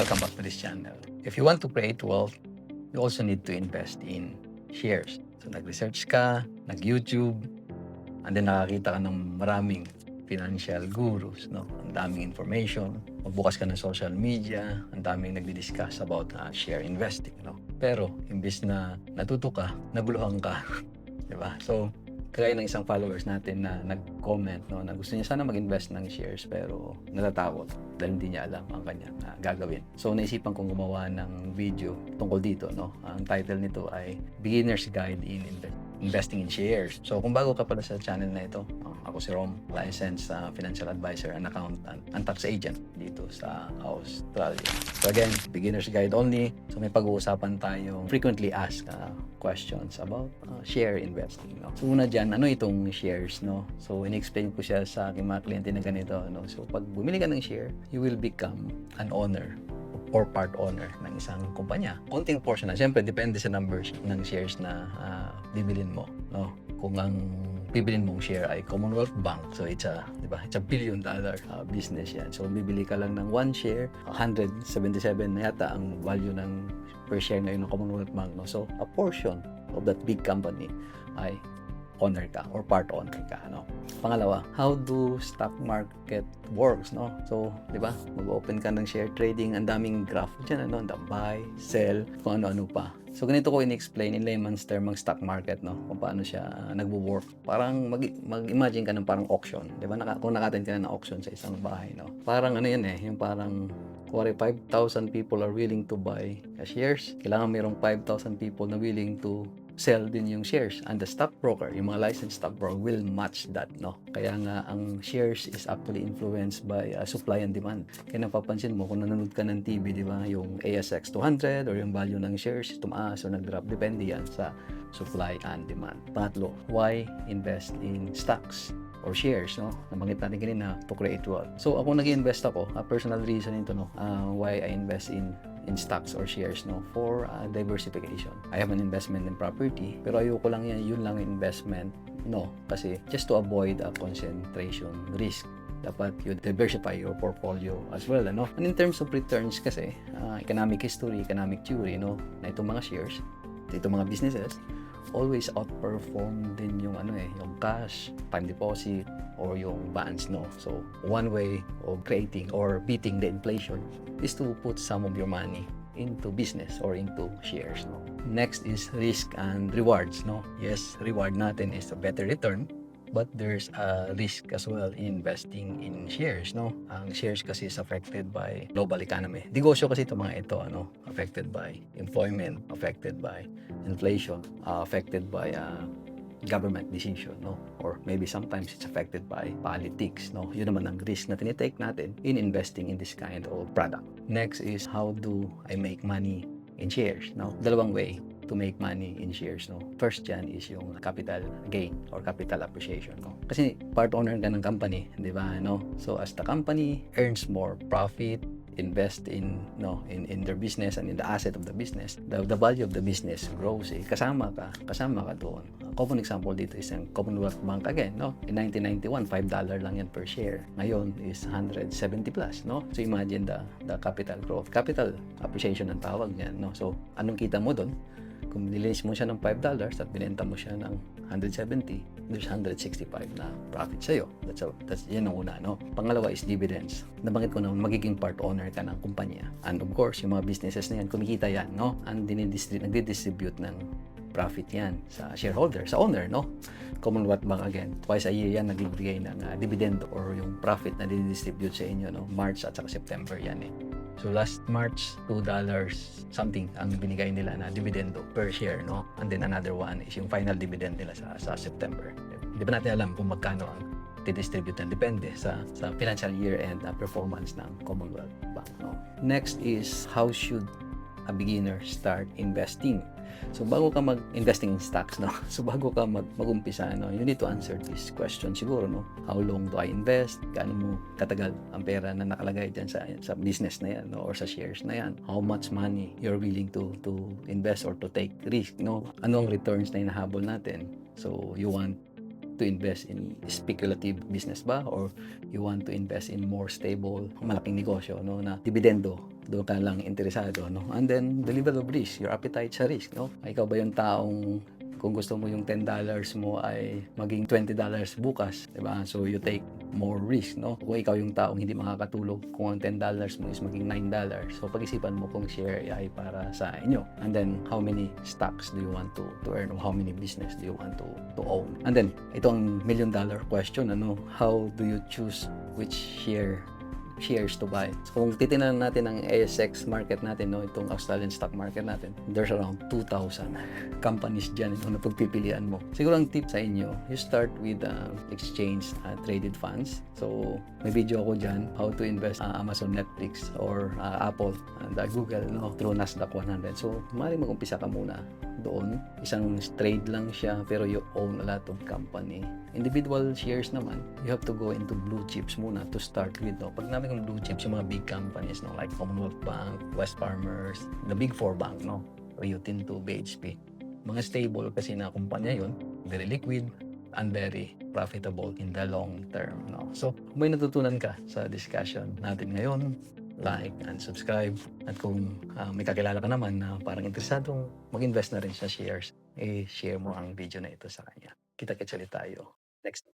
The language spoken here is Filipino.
Welcome back to this channel. If you want to create wealth, you also need to invest in shares. So nag-research ka, nag-YouTube, and then nakakita ka ng maraming financial gurus, no? Ang daming information. Magbukas ka ng social media, ang daming nagdi-discuss about share investing, no? Pero imbes na natuto ka, naguluhan ka, 'di ba? So kagaya ng isang followers natin na nag-comment, no, na gusto niya sana mag-invest ng shares pero natatakot dahil hindi niya alam ang kanyang gagawin. So naisipan kong gumawa ng video tungkol dito, no. Ang title nito ay Beginner's Guide in Investing in Shares. So kung bago ka pala sa channel na ito, ako si Rom, licensed financial advisor and accountant and tax agent dito sa Australia. So again, beginner's guide only. So may pag-uusapan tayong frequently asked questions about share investing, no? So una dyan, ano itong shares, no? So in-explain ko siya sa aking mga kliyente na ganito, no? So pag bumili ka ng share, you will become an owner or part owner ng isang kumpanya. Konting portion na. Siyempre, depende sa numbers ng shares na bibilin mo, no? Kung ang bibilin mong share ay Commonwealth Bank, so it's a, di ba? It's a $1 billion business yan. So bibili ka lang ng one share, 177 na yata ang value ng per share ngayon ng Commonwealth Bank, no? So a portion of that big company ay owner ka or part owner ka, no? Pangalawa, how do stock market works, no? So, di ba? Mag-open ka ng share trading, ang daming graph diyan, ano, the buy, sell, kung ano-ano pa. So, ganito ko in-explain in layman's term ang stock market, no? Kung paano siya nagwo-work. Parang mag-imagine ka ng parang auction, di ba? Kung naka-attend ka na ng auction sa isang bahay, no? Parang ano yan yung parang 5,000 people are willing to buy shares. Kailangan mayroong 5,000 people na willing to sell din yung shares, and the stockbroker, yung mga licensed stockbroker will match that, no? Kaya nga ang shares is actually influenced by supply and demand. Kaya napapansin mo kung nanonood ka ng TV, di ba, yung ASX 200 or yung value ng shares tumaas o nag-drop, depende yan sa supply and demand. Pangatlo, why invest in stocks or shares, no? Nabanggit natin kanina, to create wealth. So ako nag-invest ako, a personal reason ito, no, why I invest in stocks or shares, no, for diversification. I have an investment in property, pero ayoko lang yun lang yung investment, no, kasi just to avoid a concentration risk, dapat you diversify your portfolio as well, ano. And in terms of returns kasi, economic history, economic theory, no, na itong mga shares, itong mga businesses, always outperform din yung yung cash, time deposit, or yung bonds, no. So one way of creating or beating the inflation is to put some of your money into business or into shares, no. Next is risk and rewards, no. Yes, reward natin is a better return, but there's a risk as well in investing in shares, no. Ang shares kasi is affected by global economy. Negosyo kasi itong mga ito, affected by employment, affected by inflation, affected by government decision, no, or maybe sometimes it's affected by politics, no. Yun naman ang risk na tinitake natin in investing in this kind of product. Next is how do I make money in shares, no. Dalawang way to make money in shares, no. First dyan is yung capital gain or capital appreciation, no. Kasi part owner ka ng company, di ba, no. So as the company earns more profit, invest in their business and in the asset of the business, the value of the business grows, kasama ka doon. A common example dito is ang Commonwealth Bank again, no. In 1991, $5 lang yan per share. Ngayon is 170 plus, no. So imagine the capital growth, capital appreciation ang tawag niyan, no. So anong kita mo doon? Kung nilinis mo siya ng $5 at binenta mo siya ng 170, there's 165 na profit sa'yo. That's yan ang una, no? Pangalawa is dividends. Nabanggit ko na magiging part owner ka ng kumpanya. And of course, yung mga businesses na yan, kumikita yan, no? And nagdi-distribute ng profit yan sa shareholder, sa owner, no? Commonwealth Bank again, twice a year yan nagbibigay ng dividend or yung profit na distribute sa inyo, no? March at saka September yan, So last March, $2 something ang binigay nila na dividendo per share, no? And then another one is yung final dividend nila sa September. Di ba natin alam kung magkano ang distribute na depende sa financial year and performance ng Commonwealth Bank, no? Next is how should a beginner start investing? So bago ka mag-investing in stocks, no? So bago ka mag-umpisa, you need to answer this question siguro, no? How long do I invest? Gaano mo katagal ang pera na nakalagay diyan sa business na yan, no? Or sa shares na yan? How much money you're willing to invest or to take risk, no? Ano ang returns na hinahabol natin? So you want to invest in speculative business ba, or you want to invest in more stable, malaking negosyo, no, na dividendo, doon ka lang interesado, no? And then the level of risk, your appetite sa risk, no? Ikaw ba yung taong kung gusto mo yung $10 mo ay maging $20 bukas, 'di ba? So you take more risk, no? Kung ikaw yung taong hindi makakatulog, kung ang $10 mo is maging $9, so pag-isipan mo kung share ay para sa inyo. And then how many stocks do you want to earn, or how many business do you want to own? And then itong $1,000,000 question, ano, how do you choose which shares to buy? So kung titingnan natin ang ASX market natin, no, itong Australian stock market natin, there's around 2,000 companies dyan, no, na pagpipilian mo. Siguro ang tip sa inyo, you start with exchange traded funds. So may video ako dyan, how to invest Amazon, Netflix, or Apple and Google, no, through Nasdaq 100. So maaaring mag-umpisa ka muna doon. Isang trade lang siya, pero you own a lot of company. Individual shares naman, you have to go into blue chips muna to start with, no? Pag namin yung blue chips, yung mga big companies, no, like Commonwealth Bank, West Farmers, the big four bank, no, Rio Tinto, BHP, mga stable kasi na kumpanya yun, very liquid and very profitable in the long term, no? So kung may natutunan ka sa discussion natin ngayon, like and subscribe. At kung may kakilala ka naman na parang interesadong mag-invest na rin sa shares, share mo ang video na ito sa kanya. Kita-kits ulit tayo next